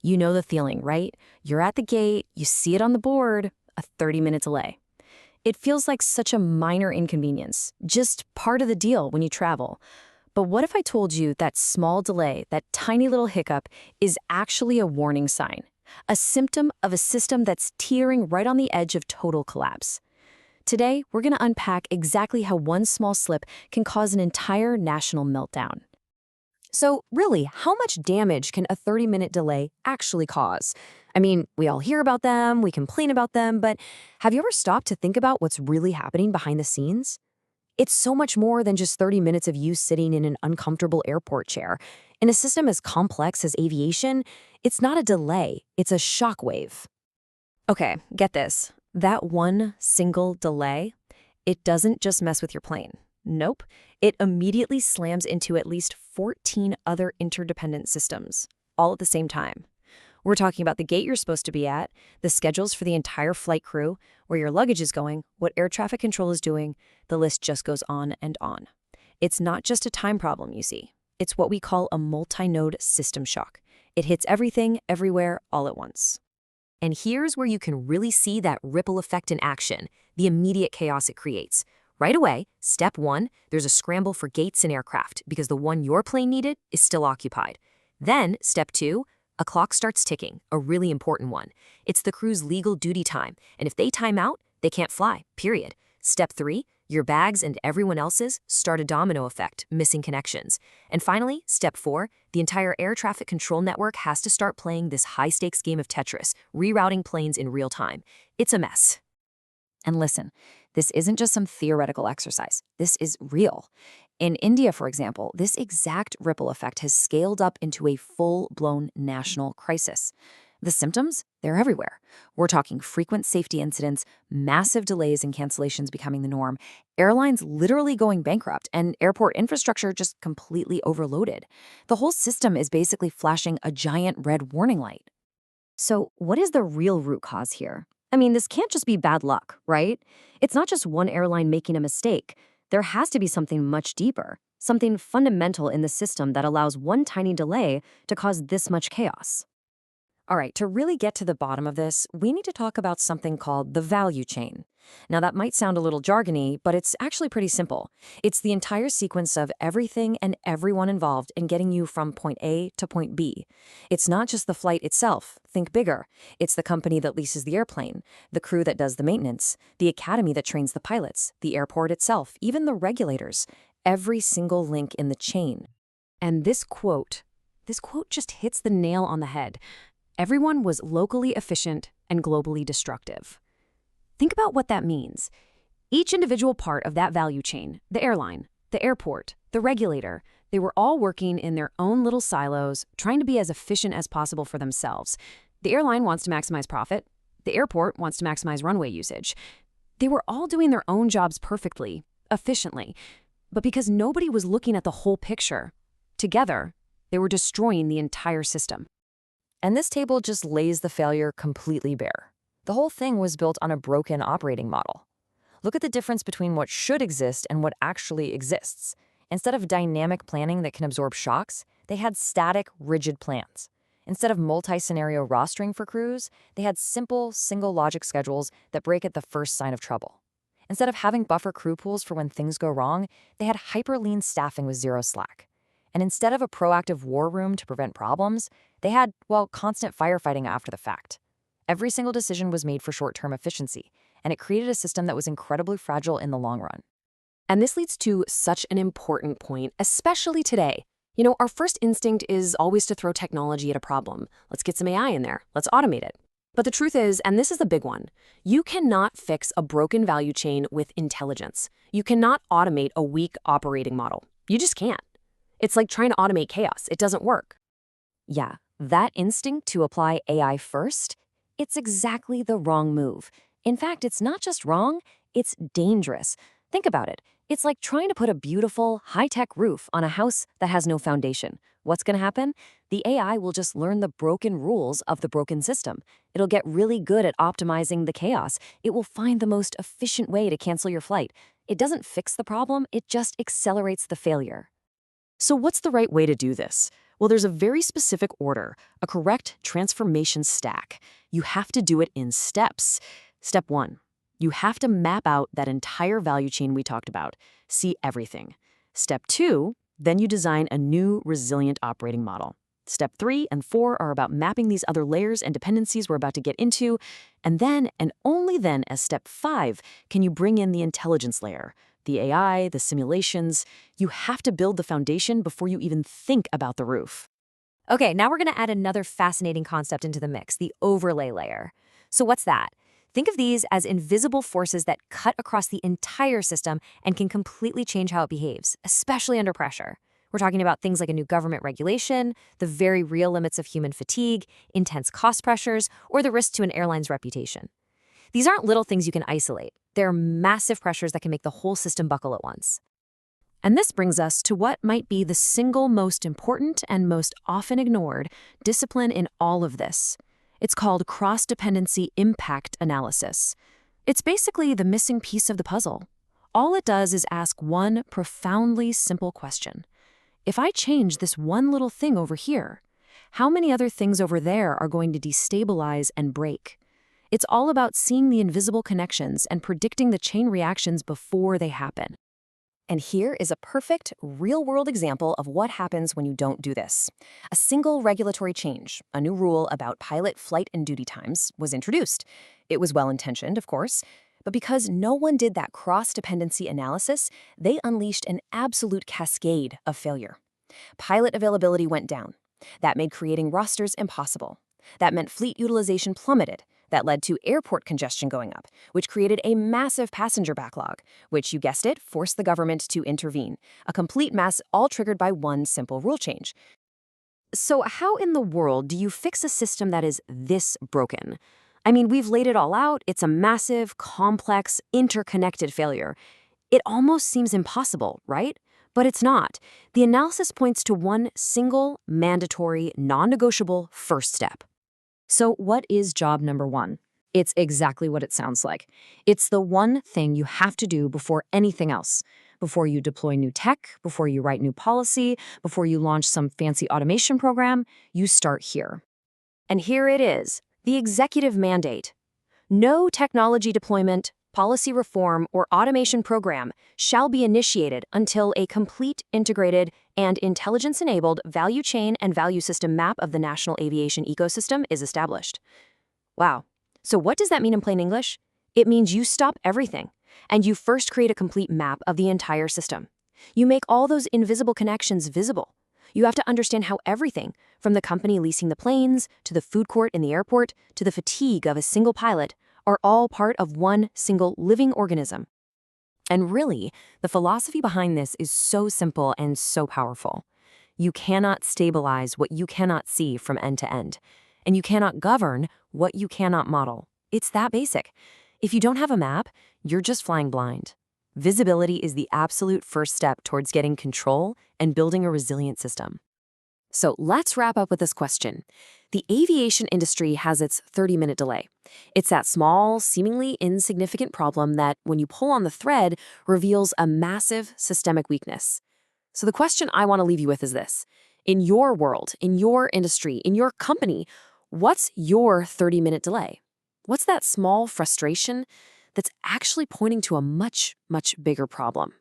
You know the feeling, right? You're at the gate, you see it on the board, a 30-minute delay. It feels like such a minor inconvenience, just part of the deal when you travel. But what if I told you that small delay, that tiny little hiccup, is actually a warning sign, a symptom of a system that's teetering right on the edge of total collapse? Today, we're going to unpack exactly how one small slip can cause an entire national meltdown. So really, how much damage can a 30-minute delay actually cause? I mean, we all hear about them, we complain about them, but have you ever stopped to think about what's really happening behind the scenes? It's so much more than just 30 minutes of you sitting in an uncomfortable airport chair. In a system as complex as aviation, it's not a delay, it's a shockwave. Okay, get this. That one single delay, it doesn't just mess with your plane. Nope. It immediately slams into at least 14 other interdependent systems, all at the same time. We're talking about the gate you're supposed to be at, the schedules for the entire flight crew, where your luggage is going, what air traffic control is doing. The list just goes on and on. It's not just a time problem, you see. It's what we call a multi-node system shock. It hits everything, everywhere, all at once. And here's where you can really see that ripple effect in action, the immediate chaos it creates. Right away, step one, there's a scramble for gates and aircraft because the one your plane needed is still occupied. Then, step two, a clock starts ticking, a really important one. It's the crew's legal duty time, and if they time out, they can't fly, period. Step three, your bags and everyone else's start a domino effect, missing connections. And finally, step four, the entire air traffic control network has to start playing this high-stakes game of Tetris, rerouting planes in real time. It's a mess. And listen, this isn't just some theoretical exercise. This is real. In India, for example, this exact ripple effect has scaled up into a full-blown national crisis. The symptoms, they're everywhere. We're talking frequent safety incidents, massive delays and cancellations becoming the norm, airlines literally going bankrupt, and airport infrastructure just completely overloaded. The whole system is basically flashing a giant red warning light. So what is the real root cause here? I mean, this can't just be bad luck, right? It's not just one airline making a mistake. There has to be something much deeper, something fundamental in the system that allows one tiny delay to cause this much chaos. All right, to really get to the bottom of this, we need to talk about something called the value chain. Now, that might sound a little jargony, but it's actually pretty simple. It's the entire sequence of everything and everyone involved in getting you from point A to point B. It's not just the flight itself. Think bigger. It's the company that leases the airplane, the crew that does the maintenance, the academy that trains the pilots, the airport itself, even the regulators. Every single link in the chain. And this quote just hits the nail on the head. Everyone was locally efficient and globally destructive. Think about what that means. Each individual part of that value chain, the airline, the airport, the regulator, they were all working in their own little silos, trying to be as efficient as possible for themselves. The airline wants to maximize profit. The airport wants to maximize runway usage. They were all doing their own jobs perfectly, efficiently. But because nobody was looking at the whole picture, together, they were destroying the entire system. And this table just lays the failure completely bare. The whole thing was built on a broken operating model. Look at the difference between what should exist and what actually exists. Instead of dynamic planning that can absorb shocks, they had static, rigid plans. Instead of multi-scenario rostering for crews, they had simple, single-logic schedules that break at the first sign of trouble. Instead of having buffer crew pools for when things go wrong, they had hyper-lean staffing with zero slack. And instead of a proactive war room to prevent problems, they had, well, constant firefighting after the fact. Every single decision was made for short-term efficiency, and it created a system that was incredibly fragile in the long run. And this leads to such an important point, especially today. You know, our first instinct is always to throw technology at a problem. Let's get some AI in there. Let's automate it. But the truth is, and this is the big one, you cannot fix a broken value chain with intelligence. You cannot automate a weak operating model. You just can't. It's like trying to automate chaos. It doesn't work. Yeah, that instinct to apply AI first, it's exactly the wrong move. In fact, it's not just wrong, it's dangerous. Think about it. It's like trying to put a beautiful, high-tech roof on a house that has no foundation. What's going to happen? The AI will just learn the broken rules of the broken system. It'll get really good at optimizing the chaos. It will find the most efficient way to cancel your flight. It doesn't fix the problem, it just accelerates the failure. So what's the right way to do this? Well, there's a very specific order, a correct transformation stack. You have to do it in steps. Step 1. You have to map out that entire value chain we talked about. See everything. Step 2, then you design a new resilient operating model. Step 3 and 4 are about mapping these other layers and dependencies we're about to get into. And then, and only then, as step 5, can you bring in the intelligence layer, the AI, the simulations. You have to build the foundation before you even think about the roof. Okay, now we're going to add another fascinating concept into the mix, the overlay layer. So what's that? Think of these as invisible forces that cut across the entire system and can completely change how it behaves, especially under pressure. We're talking about things like a new government regulation, the very real limits of human fatigue, intense cost pressures, or the risk to an airline's reputation. These aren't little things you can isolate. They're massive pressures that can make the whole system buckle at once. And this brings us to what might be the single most important and most often ignored discipline in all of this. It's called cross-dependency impact analysis. It's basically the missing piece of the puzzle. All it does is ask one profoundly simple question. If I change this one little thing over here, how many other things over there are going to destabilize and break? It's all about seeing the invisible connections and predicting the chain reactions before they happen. And here is a perfect, real-world example of what happens when you don't do this. A single regulatory change, a new rule about pilot flight and duty times, was introduced. It was well-intentioned, of course, but because no one did that cross-dependency analysis, they unleashed an absolute cascade of failure. Pilot availability went down. That made creating rosters impossible. That meant fleet utilization plummeted. That led to airport congestion going up, which created a massive passenger backlog, which, you guessed it, forced the government to intervene. A complete mess, all triggered by one simple rule change. So how in the world do you fix a system that is this broken? I mean, we've laid it all out. It's a massive, complex, interconnected failure. It almost seems impossible, right? But it's not. The analysis points to one single, mandatory, non-negotiable first step. So what is job number 1? It's exactly what it sounds like. It's the one thing you have to do before anything else. Before you deploy new tech, before you write new policy, before you launch some fancy automation program, you start here. And here it is, the executive mandate. No technology deployment, policy reform, or automation program shall be initiated until a complete, integrated, and intelligence-enabled value chain and value system map of the national aviation ecosystem is established. Wow. So what does that mean in plain English? It means you stop everything, and you first create a complete map of the entire system. You make all those invisible connections visible. You have to understand how everything, from the company leasing the planes, to the food court in the airport, to the fatigue of a single pilot, are all part of one single living organism. And really, the philosophy behind this is so simple and so powerful. You cannot stabilize what you cannot see from end to end, and you cannot govern what you cannot model. It's that basic. If you don't have a map, you're just flying blind. Visibility is the absolute first step towards getting control and building a resilient system. So let's wrap up with this question. The aviation industry has its 30-minute delay. It's that small, seemingly insignificant problem that, when you pull on the thread, reveals a massive systemic weakness. So the question I want to leave you with is this. In your world, in your industry, in your company, what's your 30-minute delay? What's that small frustration that's actually pointing to a much, much bigger problem?